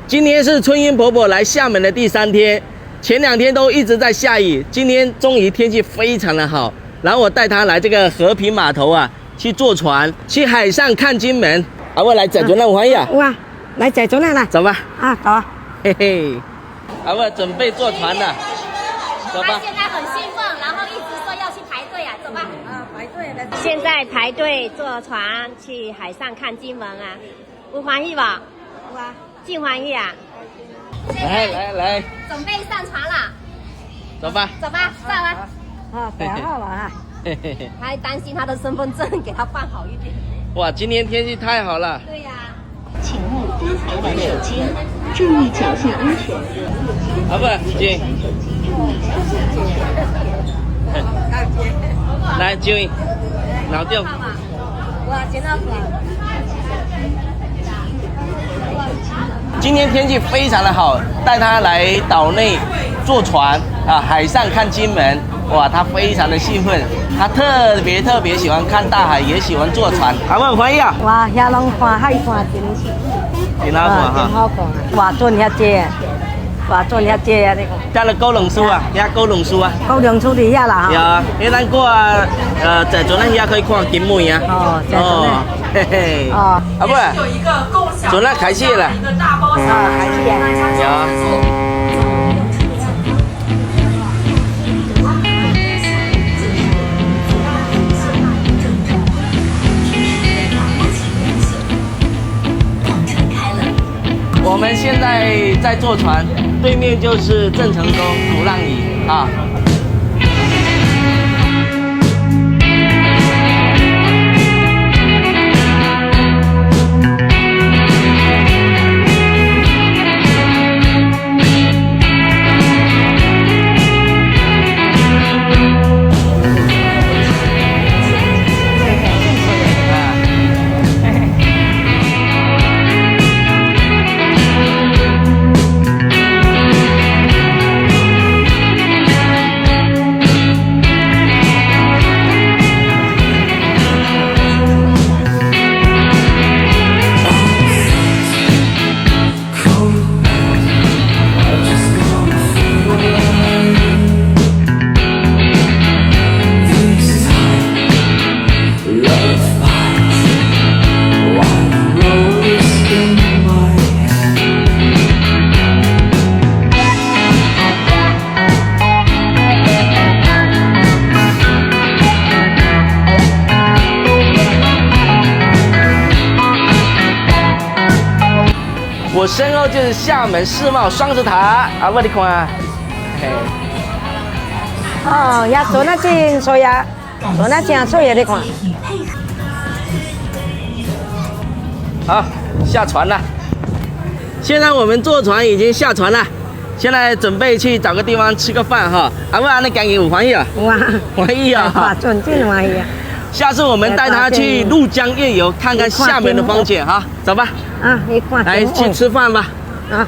今天是春英婆婆来厦门的第3天，前2天都一直在下雨，今天终于天气非常的好。然后我带她来这个和平码头啊，去坐船，去海上看金门。阿妹来坐船啦，有欢喜啊！哇，来坐船啦，走吧。啊，走啊！嘿嘿，阿妹准备坐船了，走吧。现在很兴奋，然后一直说要去排队啊，走吧。啊，排队了。现在排队坐船去海上看金门啊，有欢喜吧？有啊，真欢喜啊！来，准备上船了，走吧。走吧，上来。啊，摆好了哈。嘿嘿嘿。他还担心他的身份证给他办好一点。哇，今天天气太好了。对呀。请勿低头玩手机，注意脚下安全。阿妹，进。来，进。老掉。哇，捡到船。今天天气非常的好，带她来岛内坐船啊，海上看金门。哇，她非常的兴奋，她特别喜欢看大海，也喜欢坐船。阿妹欢喜啊！哇，遐拢看海看真是，真好看哈！真好看啊！哇，船遐济啊，哇，船遐济啊！你看，加了高龙酥啊，遐高龙酥啊。高粱处理遐啦哈。有啊，迄咱过坐船咱遐可以看金门啊。哦，坐船嘿嘿。哦，阿妹，船那开始了。啊，开始啊。有。我们现在在坐船，对面就是郑成功鼓浪屿啊。我身后就是厦门世贸双子塔，阿妹你看啊，嘿，哦，遐船啊真水啊，船啊真水啊，你看。好，下船了。现在我们坐船已经下船了，现在准备去找个地方吃个饭哈。阿妹，你感觉有欢喜啊？哇，欢喜啊！哇，真欢喜啊！下次我们带他去鹭江夜游，看看厦门的风景哈，走吧。啊，你看。来去吃饭吧。啊。